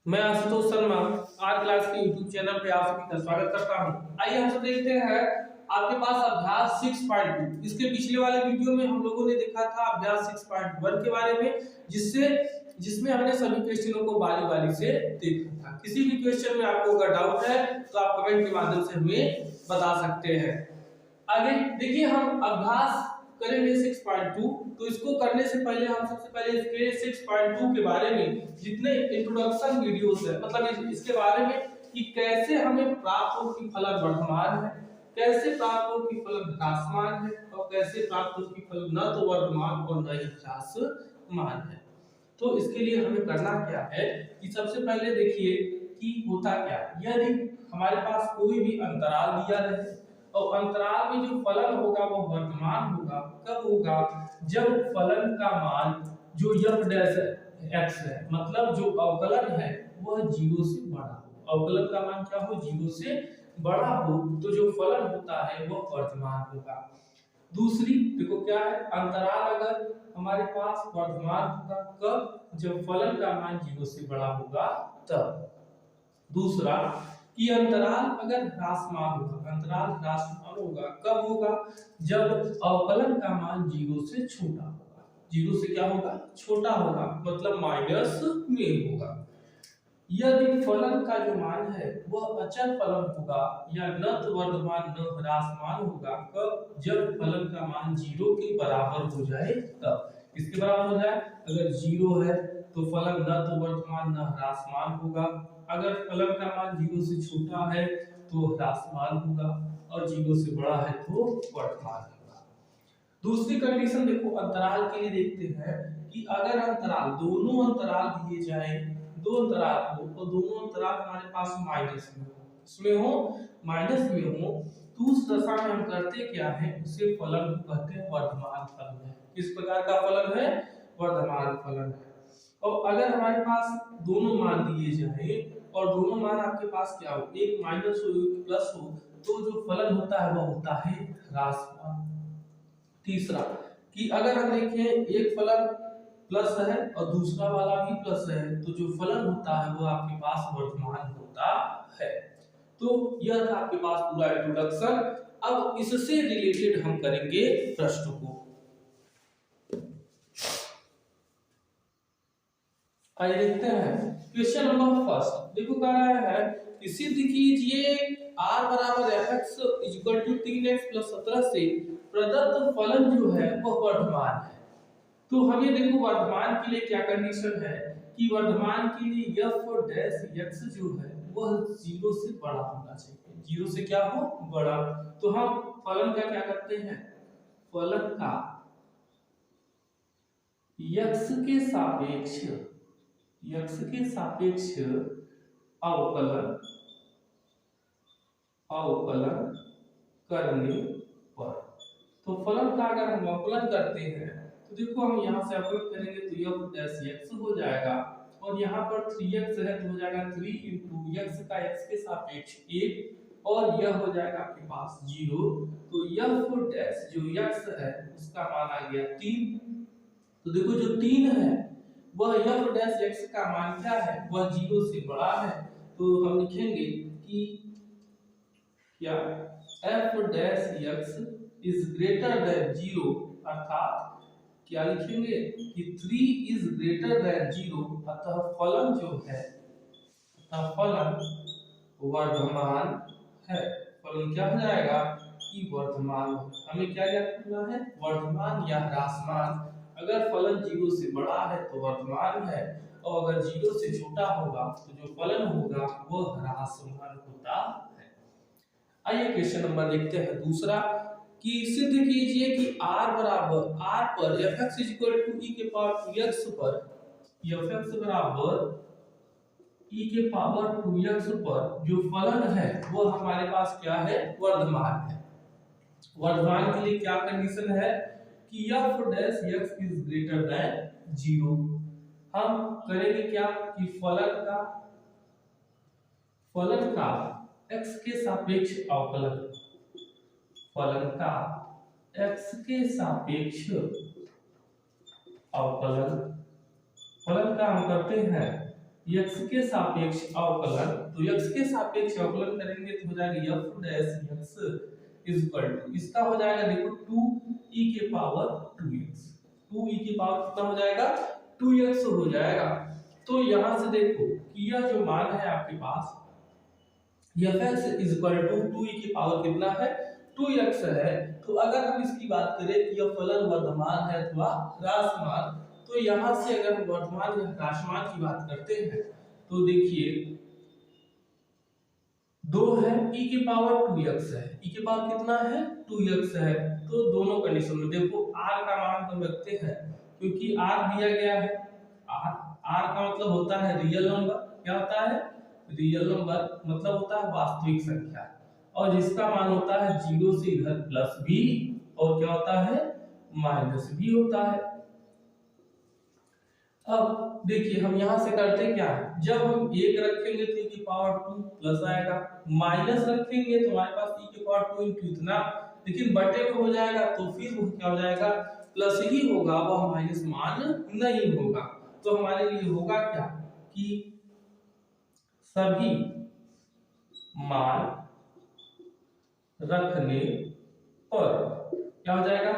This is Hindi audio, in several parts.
मैं आशुतोष शर्मा आर क्लास के यूट्यूब चैनल पे आप सभी का स्वागत करता हूं। आइए हम सब देखते हैं आपके पास अभ्यास 6.2। इसके पिछले वाले वीडियो में हम लोगों ने देखा था अभ्यास 6.1 के बारे में, जिसमें हमने सभी क्वेश्चनों को बारी बारी से देखा था। किसी भी क्वेश्चन में आपको अगर डाउट है तो आप कमेंट के माध्यम से हमें बता सकते हैं। आगे देखिए, हम अभ्यास करेंगे 6.2। तो इसको करने से पहले हम सबसे पहले इसके 6.2 के बारे में जितने इंट्रोडक्शन वीडियोस है, मतलब इसके बारे में कि कैसे हमें प्राप्त हो कि फलन वर्धमान है, कैसे प्राप्त हो कि फलन ह्रासमान है, और कैसे प्राप्त हो कि फलन न तो वर्धमान और न ही ह्रासमान है। तो इसके लिए हमें करना क्या है कि सबसे पहले देखिए कि होता क्या है। यदि हमारे पास कोई भी अंतराल दिया रहे और अंतराल में जो फलन होगा वो वर्तमान होगा, कब होगा? जब फलन का मान जो f डैश x है, मतलब जो अवकलन है वह 0 से बड़ा हो। अवकलन का मान क्या हो? 0 से बड़ा हो, तो जो फलन होता है वह वर्तमान होगा। दूसरी देखो क्या है, अंतराल अगर हमारे पास वर्तमान होगा कब? जब फलन का मान 0 से बड़ा होगा तब। दूसरा कि अंतराल अगर ह्रासमान होगा, अंतराल ह्रासमान होगा कब होगा? जब अवकलन का मान 0 से छोटा होगा। 0 से क्या होगा? छोटा होगा, मतलब माइनस में होगा। यदि फलन का जो मान है वह अचर फलन होगा या न तो वर्धमान न ह्रासमान होगा कब? जब फलन का मान 0 के बराबर हो जाए तब। किसके बराबर हो जाए? अगर 0 है तो फलन न तो वर्धमान न ह्रासमान होगा, अगर फलन का मान 0 से छोटा है तो ह्रासमान होगा, और 0 से बड़ा है तो वर्धमान होगा। दूसरी कंडीशन देखो अंतराल के लिए देखते हैं कि अगर अंतराल, दोनों अंतराल दिए जाए, दो अंतराल हो तो दोनों अंतराल हमारे पास माइनस में हो, इसमें हो माइनस में हो, तो उस दशा में हम करते क्या है, उसे फलन को कहते हैं वर्धमान फलन है। किस प्रकार का फलन है? वर्धमान फलन है। और अगर हमारे पास दोनों मान दिए जाए और दोनों मान आपके पास क्या हो, एक माइनस हो एक प्लस हो, तो जो फलन होता है वह होता है ह्रासमान। तीसरा कि अगर हम देखें एक फलन प्लस है और दूसरा वाला भी प्लस है, तो जो फलन होता है वो आपके पास वर्धमान होता है। तो यह था आपके पास पूरा इंट्रोडक्शन। अब इससे रिलेटेड हम करेंगे प्रश्न को। आइए देखते हैं क्वेश्चन नंबर फर्स्ट। देखो कह रहा है कि सिद्ध कीजिए r बराबर fx equal to 3x plus 17 से प्रदत्त फलन जो है वह वर्धमान है। तो हमें देखो वर्धमान के लिए क्या कंडीशन है कि वर्धमान के लिए f डैश x जो है वह 0 से बड़ा होना चाहिए। 0 से क्या हो? बड़ा। तो हम फलन का क्या करते हैं? फलन का x के सापेक्ष अवकलन करने पर, तो फलन का अगर हम अवकलन करते हैं तो देखो हम यहाँ से अवकलन करेंगे तो f डैश x हो जाएगा, और यहाँ पर 3x है तो हो जाएगा 3 इंटू x का x के सापेक्ष 1, और यह हो जाएगा आपके पास 0। तो f डैश जो x है उसका मान आ गया 3। तो देखो जो 3 है वह f डैश x का मान क्या है? वह 0 से बड़ा है। तो हम लिखेंगे कि क्या f dash x is greater than 0, अर्थात क्या लिखेंगे कि 3 इज ग्रेटर देन 0, अतः फलन जो है, अतः फलन वर्धमान है। फलन क्या हो जाएगा कि वर्धमान। हमें क्या ज्ञात करना है? वर्धमान या ह्रासमान। अगर फलन 0 से बड़ा है तो वर्धमान है, और अगर 0 से छोटा होगा तो जो फलन होगा वह ह्रासमान होता है। आइए क्वेश्चन नंबर देखते हैं दूसरा कि सिद्ध कीजिए कि r पर fx e के पावर 2x पर fx बराबर e के पावर 2x पर जो फलन है वो हमारे पास क्या है? वर्धमान है। वर्धमान के लिए क्या कंडीशन है कि f dash x is greater than 0। हम करेंगे क्या कि फलन का x के सापेक्ष अवकलन, फलन का x के सापेक्ष अवकलन, फलन का हम करते हैं x के सापेक्ष अवकलन, तो x के सापेक्ष अवकलन करेंगे तो हो जाएगा f dash x is equal to, इसका हो जाएगा देखो 2e के पावर 2x, 2e की पावर कितना हो जाएगा 2x हो जाएगा। तो यहां से देखो कि यह जो मान है आपके पास fx is equal to 2e की पावर कितना है 2x है। तो अगर हम इसकी बात करें कि यह फलन वर्धमान है अथवा ह्रासमान, तो यहां से अगर हम वर्धमान या ह्रासमान की बात करते हैं तो देखिए 2 है e की पावर 2x है, e की पावर कितना है 2x है। तो दोनों कंडीशन में देखो r का मान हम रखते हैं क्योंकि r दिया गया है, r का मतलब होता है रियल नंबर, क्या होता है रियल नंबर मतलब होता है वास्तविक संख्या, और जिसका मान होता है 0 से इधर प्लस b और क्या होता है माइनस b होता है। अब देखिए हम यहां से करते क्या है, जब हम 1 रखेंगे तो e की पावर 2 प्लस आएगा, माइनस रखेंगे तो हमारे पास e की पावर 2 into इतना, लेकिन बटे में हो जाएगा तो फिर वो क्या हो जाएगा प्लस ही होगा, वह माइनस मान नहीं होगा। तो हमारे लिए होगा क्या कि सभी मान रखने पर क्या हो जाएगा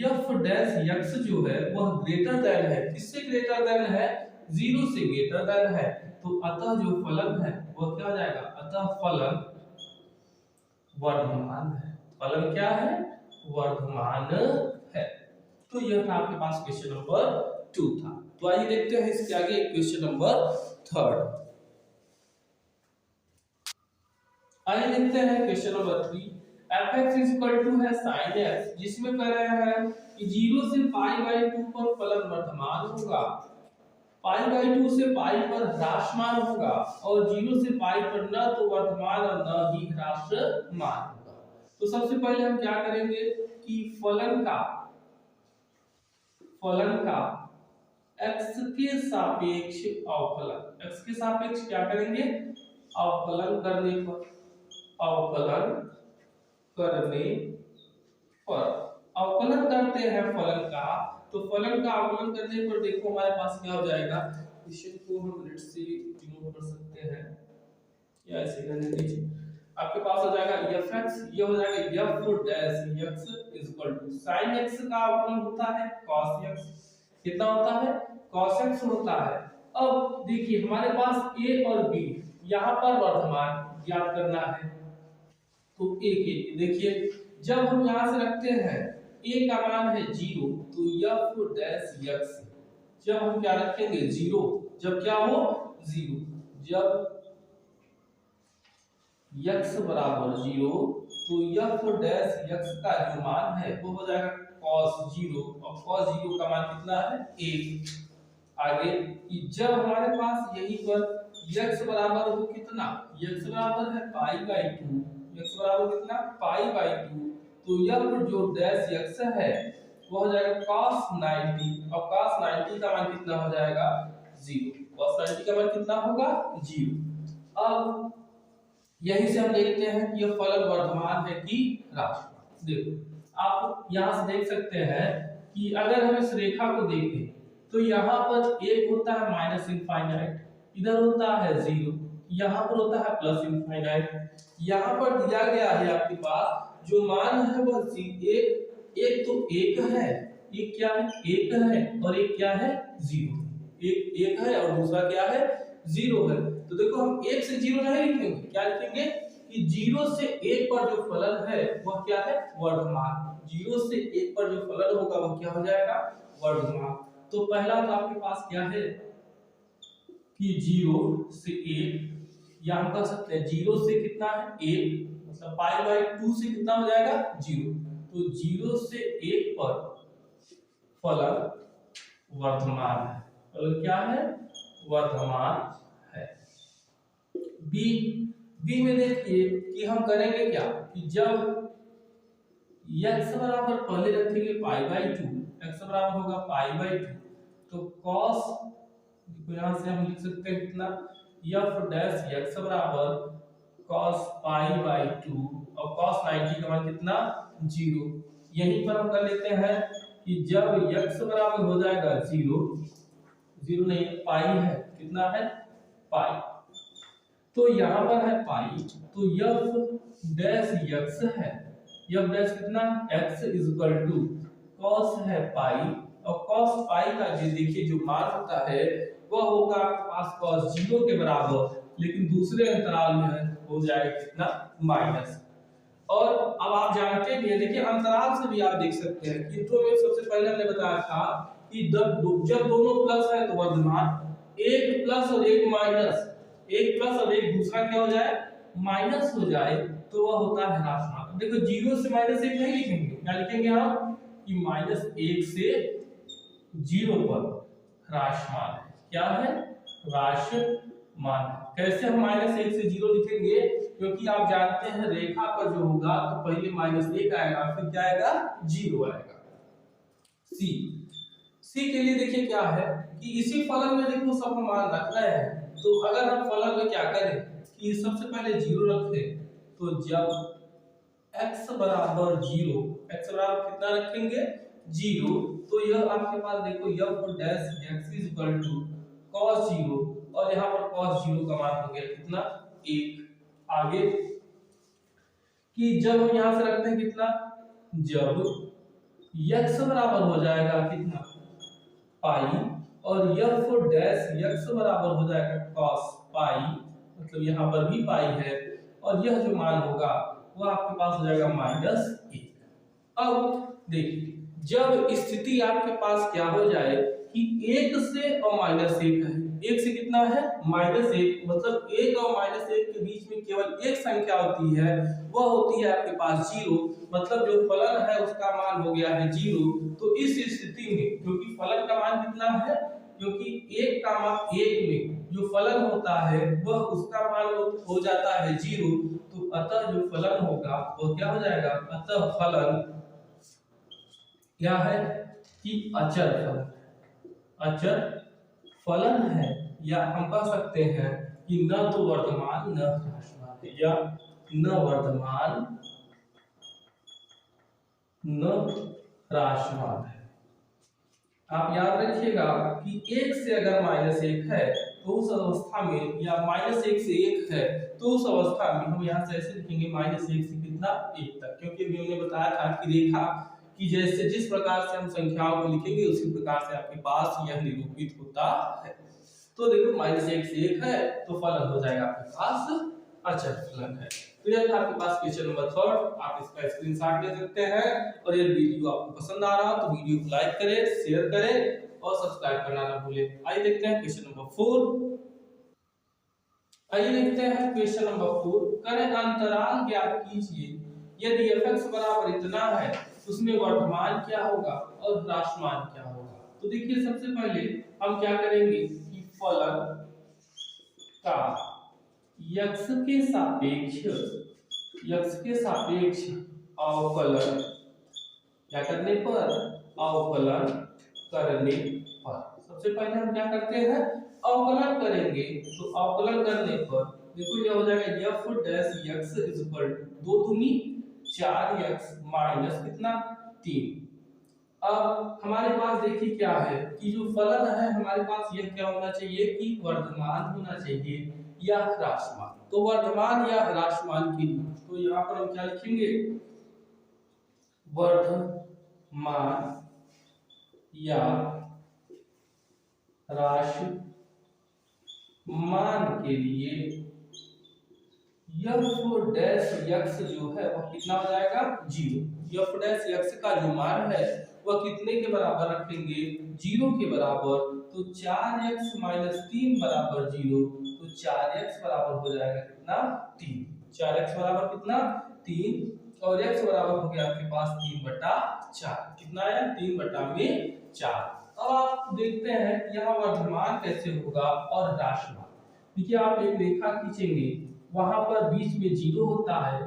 f डैश x जो है वह ग्रेटर देन है, किससे ग्रेटर देन है 0 से ग्रेटर देन है। तो अतः जो फलन है वह क्या हो जाएगा, अतः फलन वर्धमान है, फलन क्या है वर्धमान है। तो यह था आपके पास क्वेश्चन नंबर 2 था। तो आइए देखते हैं इसके आगे क्वेश्चन नंबर 3। आइए देखते हैं question number 3। fx is equal to है sin x, जिसमें कह रहे हैं कि 0 से π/2 पर फलन वर्धमान होगा, π/2 से π पर ह्रासमान होगा और 0 से π पर न तो वर्धमान और न ही ह्रासमान होगा। तो सबसे पहले हम क्या करेंगे कि फलन का x के सापेक्ष अवकलन, x के सापेक्ष क्या करेंगे अवकलन करने पर अवकलन करते हैं फलन का। तो फलन का अवकलन करने पर देखो हमारे पास क्या हो जाएगा, क्वेश्चन को हम लेट से रिमूव कर सकते हैं या ऐसे करने दीजिए, आपके पास हो जाएगा fx, ये हो जाएगा f dash x is equal to sin x का अवकलन होता है cos x, कितना होता है cos x होता है। अब देखिए हमारे पास a और b यहाँ पर वर्धमान ज्ञात करना है, तो a के देखिए जब हम यहां से रखते हैं a का मान है 0, तो f डैश x जब हम क्या रखेंगे 0, जब क्या हो 0, जब x बराबर 0 तो f डैश x का जो मान है वो हो जाएगा cos 0, और cos 0 का मान कितना है 1। आगे कि जब हमारे पास यहीं पर x बराबर हो कितना, x बराबर है π/2, x बराबर कितना π/2, तो f जो डैश x है वो हो जाएगा cos 90, और cos 90 का मान कितना हो जाएगा 0, cos 90 का मान कितना होगा 0। अब यहीं से हम देखते हैं कि यह फलन वर्धमान है कि ह्रासमान। देखो आप यहां से देख सकते हैं कि अगर हम इस रेखा को देखें तो यहाँ पर एक होता है माइनस इनफाइनाइट, इधर होता है 0, यहाँ पर होता है प्लस इनफाइनाइट। यहाँ पर दिया गया है आपके पास जो मान है वह एक तो एक है, एक क्या है एक है, और एक क्या है 0, एक है और दूसरा क्या है 0 है। तो देखो हम 1 से 0 नहीं लिखेंगे, क्या लिखेंगे कि 0 से 1 पर जो फलन है वह क्या है वर्धमान, 0 से 1 पर जो फलन होगा वह क्या हो जाएगा वर्धमान। तो पहला तो आपके पास क्या है कि 0 से 1, या हम कह सकते हैं 0 से कितना है 1, मतलब π/2 से कितना हो जाएगा 0, तो 0 से 1 पर फलन वर्धमान है, फलन क्या है वर्धमान है। बी में देखिए कि हम करेंगे क्या कि जब x बराबर पहले रखेंगे π/2, x बराबर होगा π/2, तो cos यहां से हम लिख सकते हैं कितना f डैश x बराबर cos π/2, और cos 90 का मान कितना 0। यहीं पर हम कर लेते हैं कि जब x बराबर हो जाएगा 0 नहीं पाई है कितना है पाई। तो यहाँ पर है पाई, तो f डैश x है, f डैश कितना x is equal to cos है पाई, और cos पाई का जो देखिए जो मान होता है वह होगा आपके पास cos 0 के बराबर, लेकिन दूसरे अंतराल में हो जाएगा कितना माइनस। और अब आप जानते भी हैं, देखिए अंतराल से भी आप देख सकते हैं कि इंट्रो में सबसे पहले हमने बताया था कि जब दोनों प्लस है तो वर्धमान, एक प्लस और एक माइनस, एक प्लस और एक दूसरा क्या हो जाए माइनस हो जाए तो वह होता है ह्रासमान। देखो 0 से -1 नहीं लिखेंगे, क्या लिखेंगे हम कि -1 से 0 पर ह्रासमान है। क्या है ह्रासमान। कैसे हम -1 से 0 लिखेंगे, क्योंकि आप जानते हैं रेखा पर जो होगा तो पहले -1 आएगा फिर क्या आएगा 0 आएगा। सी के लिए देखिए क्या है कि इसी फलन में देखो सब मान रख रहे हैं, तो अगर हम फलन में क्या करें कि सबसे पहले 0 रखें, तो जब x बराबर 0, x बराबर कितना रखेंगे 0, तो यह आपके पास देखो f dash x is equal to cos 0, और यहाँ पर cos 0 का मान हो गया कितना 1। आगे कि जब हम यहाँ से रखते हैं कितना, जब x बराबर हो जाएगा कितना पाई, और f डैश x बराबर हो जाएगा cos पाई, मतलब यहाँ पर भी पाई है, और यह जो मान होगा वो आपके पास हो जाएगा -1। अब देखिए जब स्थिति आपके पास क्या हो जाए कि 1 से और -1 है, 1 से कितना है -1, मतलब 1 और -1 के बीच में केवल एक संख्या होती है, वह होती है आपके पास 0, मतलब जो फलन है उसका मान हो गया है 0। तो इस स्थिति में क्योंकि फलन का मान कितना है, क्योंकि 1 का मान 1 में जो फलन होता है वह उसका मान हो जाता है 0, तो अतः जो फलन होगा वो क्या हो जाएगा, अतः फलन क्या है कि अचर फलन, अचर फलन है, या हम कह सकते हैं कि न तो वर्धमान न ह्रासमान है, या न वर्धमान न ह्रासमान है। आप याद रखिएगा कि 1 से अगर -1 है तो उस अवस्था में, या -1 से 1 है तो उस अवस्था में हम यहाँ से ऐसे लिखेंगे -1 से कितना 1 तक, क्योंकि अभी हमने बताया था कि रेखा कि जैसे जिस प्रकार से हम संख्याओं को लिखेंगे उसी प्रकार से आपके पास यह निरूपित होता है। तो देखो -1 से 1 है तो फलन हो जाएगा आपके पास अचर फलन है। तो यह था आपके पास क्वेश्चन नंबर 3, आप इसका स्क्रीनशॉट ले सकते हैं। और ये वीडियो आपको पसंद आ रहा हो तो वीडियो को लाइक करें, शेयर करें और सब्सक्राइब करना ना भूलें। आइए देखते हैं क्वेश्चन नंबर 4। आइए देखते हैं क्वेश्चन नंबर 4, करें अंतराल ज्ञात कीजिए, यदि f(x) बराबर इतना है उसमें वर्धमान क्या होगा और ह्रासमान क्या होगा। तो देखिए सबसे पहले हम क्या करेंगे कि फलन का x के सापेक्ष अवकलन क्या करने पर, अवकलन करने पर। सबसे पहले हम क्या करते हैं अवकलन करेंगे, तो अवकलन करने पर देखो यह हो जाएगा f dash x is equal to 2 दूनी 4x माइनस कितना 3। अब हमारे पास देखिए क्या है कि जो फलन है हमारे पास यह क्या होना चाहिए कि वर्धमान होना चाहिए या ह्रासमान। तो वर्धमान या ह्रासमान के लिए तो यहाँ पर हम क्या लिखेंगे, वर्धमान या ह्रासमान के लिए f डैश x जो है वह कितना हो जाएगा 0। f डैश x का जो मान है वह कितने के बराबर रखेंगे 0 के बराबर, तो 4x माइनस 3 बराबर 0, तो 4x बराबर हो जाएगा कितना 3, 4x बराबर कितना 3, और x बराबर हो गया आपके पास 3/4, कितना है 3/4। अब आप देखते हैं यहाँ वर्धमान कैसे होगा और ह्रासमान। देखिए आप एक रेखा खींचेंगे, वहां पर बीच में 0 होता है,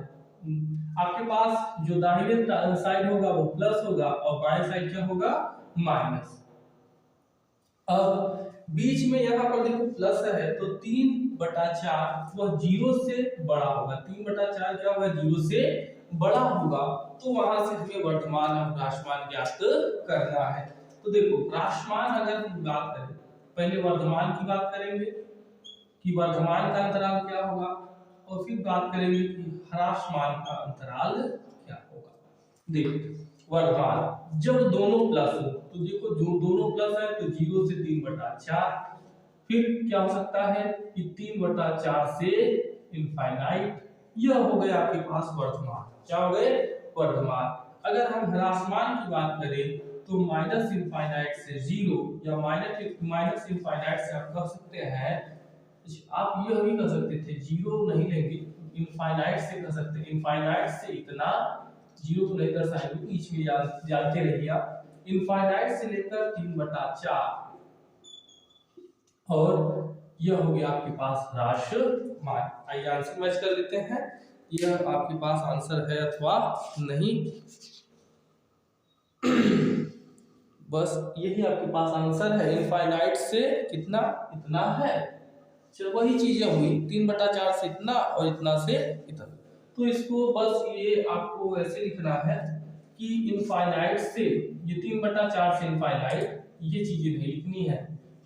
आपके पास जो दाहिने साइड होगा वो प्लस होगा और बाएं साइड क्या होगा माइनस। अब बीच में यहाँ पर देखो प्लस है तो 3/4 वह 0 से बड़ा होगा, 3/4 क्या होगा 0 से बड़ा होगा, तो वहां से हमें वर्धमान और ह्रासमान ज्ञात करना है। तो देखो ह्रासमान अगर हम बात करें, पहले वर्धमान की बात करेंगे कि वर्धमान का अंतराल क्या होगा, और फिर बात करेंगे कि ह्रासमान का अंतराल क्या होगा। देखो वर्धमान जब दोनों प्लस हो, तो देखो जो दोनों प्लस है तो 0 से 3/4, फिर क्या हो सकता है कि 3/4 से इनफाइनाइट। यह हो गया आपके पास वर्धमान। क्या हो गए, वर्धमान। अगर हम ह्रासमान की बात करें तो माइनस इनफाइनाइट से 0 या माइनस इनफाइनाइट से आप कह सकते हैं, आप यह भी कह सकते थे 0 नहीं लेंगे, इनफाइनाइट से कह सकते हैं। इनफाइनाइट से इतना, 0 तो नहीं दर्शाएंगे, बीच में जानते रहिए आप। इनफाइनाइट से लेकर 3/4 और यह हो गया आपके पास ह्रासमान। आइए आंसर मैच कर लेते हैं, यह आपके पास आंसर है अथवा नहीं। बस यही आपके पास आंसर है, इनफाइनाइट से कितना, इतना है। चलो वही चीजें हुई, 3/4 से इतना और इतना से इतना। तो इसको बस ये आपको ऐसे लिखना है कि इनफाइनाइट से ये 3/4 से इनफाइनाइट, ये चीजें नहीं लिखनी है,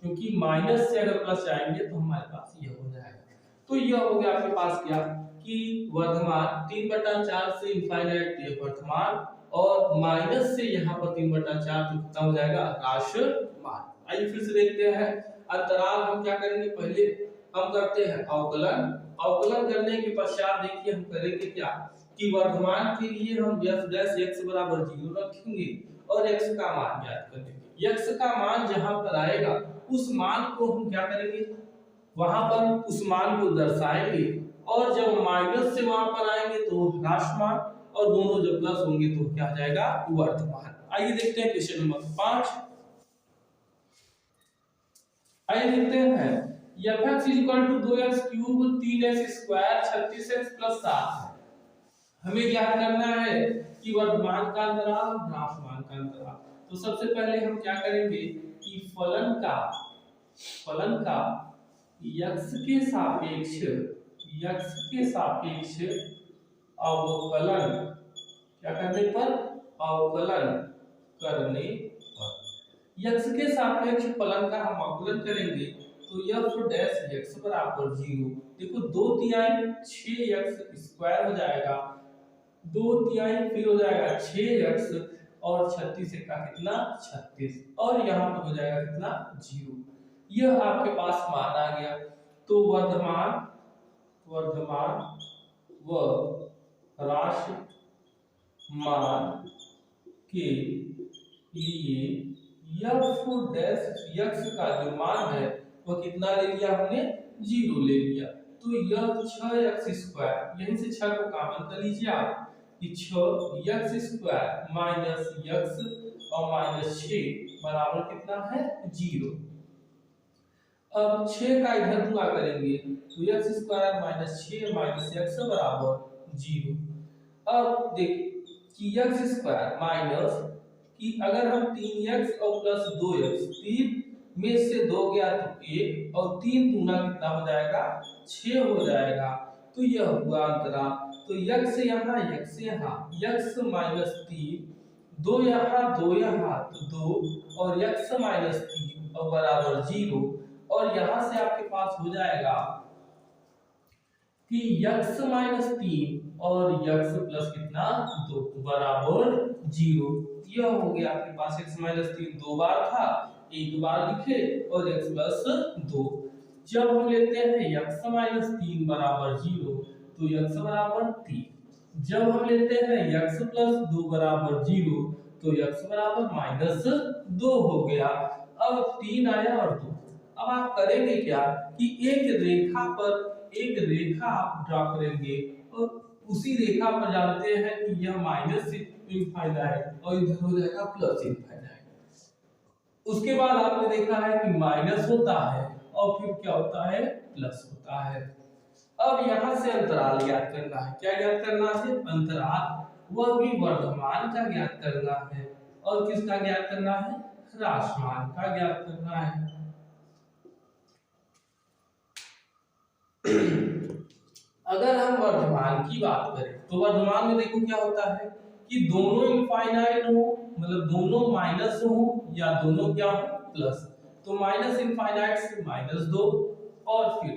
क्योंकि माइनस से अगर प्लस जाएंगे तो हमारे पास ये हो जाएगा। तो यह हो गया आपके पास क्या कि वर्धमान 3/4 से इनफाइनाइट ये वर्धमान, और माइनस से यहाँ पर 3/4 तो कितना हो जाएगा, ह्रासमान। आइए फिर से देखते हैं अंतराल। हम क्या करेंगे, पहले हम करते हैं अवकलन। अवकलन करने के पश्चात देखिए हम करेंगे क्या कि वर्धमान के लिए हम f डैश x बराबर 0 रखेंगे और x का मान ज्ञात कर देंगे। x का मान जहां पर आएगा उस मान को हम क्या करेंगे, वहां पर उस मान को दर्शाएंगे, और जब माइनस से वहां पर आएंगे तो ह्रासमान, और दोनों जब प्लस होंगे तो क्या आ जाएगा, वर्धमान। आइए देखते हैं क्वेश्चन नंबर 5। आइए देखते हैं fx = 2x cube 3x square 36x + 7 है। हमें ज्ञात करना है कि वर्धमान का अंतराल और ह्रासमान का अंतराल। तो सबसे पहले हम क्या करेंगे कि फलन का x के सापेक्ष अवकलन, क्या करने पर, अवकलन करने पर, x के सापेक्ष फलन का हम अवकलन करेंगे तो f डैश x बराबर 0। देखो 2/3 6x² हो जाएगा, 2/3 फिर हो जाएगा 6x, और 36 का कितना, 36, और यहाँ पे हो जाएगा कितना, 0। यह आपके पास मान आ गया। तो वर्धमान व ह्रासमान के लिए f डैश x का जो मान है वह कितना ले लिया हमने, 0 ले लिया। तो यह 6x², यहीं से 6 को कॉमन कर लीजिए आप, कि 6x² माइनस x और -6 बराबर कितना है, 0। अब 6 का इधर गुणा करेंगे तो x² - 6 - x बराबर 0। अब देखिए कि x² माइनस कि अगर हम 3x और प्लस 2x, 3 में से 2 गया तो 1, और 3 दूना कितना हो जाएगा, 6 हो जाएगा। तो यह हुआ अंतराल। तो x यहाँ, x यहाँ, x - 3, 2 यहाँ 2 यहाँ तो 2, और x - 3 और बराबर 0, और यहाँ से आपके पास हो जाएगा कि x - 3 और x प्लस कितना, 2 बराबर 0। यह हो गया आपके पास x - 3 2 बार था, एक बार लिखे, और x प्लस 2। जब हम लेते हैं x - 3 बराबर 0 तो x बराबर 3। जब हम लेते हैं x प्लस 2 बराबर 0 तो x बराबर -2 हो गया। अब 3 आया और 2। अब आप करेंगे क्या कि एक रेखा आप ड्रा करेंगे, और उसी रेखा पर जानते हैं कि यह माइनस से इनफाइनाइट और इधर हो जाएगा प्लस इनफाइनाइट। उसके बाद आपने देखा है कि माइनस होता है और फिर क्या होता है, प्लस होता है। अब यहाँ से अंतराल ज्ञात करना है। क्या ज्ञात करना है, अंतराल, वह भी वर्धमान का ज्ञात करना है, और किसका ज्ञात करना है, ह्रासमान का ज्ञात करना है। अगर हम वर्धमान की बात करें तो वर्धमान में देखो क्या होता है कि दोनों इनफाइनाइट हो, मतलब दोनों माइनस हो या दोनों क्या हो, प्लस। तो माइनस इनफाइनाइट से -2, और फिर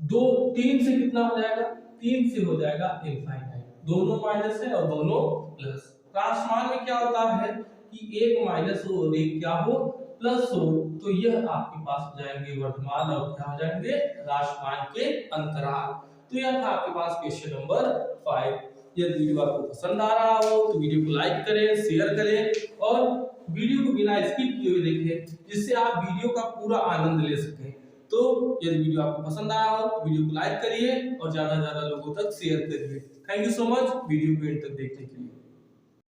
दो, तीन से कितना हो जाएगा, तीन से हो जाएगा इनफाइनाइट, दोनों माइनस है और दोनों प्लस। राशमान में क्या होता है कि एक माइनस हो और एक क्या हो, प्लस हो, तो यह आपके पास हो जाएंगे वर्धमान और क्या हो जाएंगे, राशमान के अंतराल। तो यह था आपके पास क्वेश्चन नंबर 5। यदि वीडियो आपको पसंद आ रहा हो तो वीडियो को लाइक करें, शेयर करें और वीडियो को बिना स्किप किए हुए देखें, जिससे आप वीडियो का पूरा आनंद ले सकें। तो यदि वीडियो आपको पसंद आया हो तो वीडियो को लाइक करिए और ज्यादा से ज्यादा लोगों तक शेयर करिए। Thank you so much video को एंड तक देखने के लिए।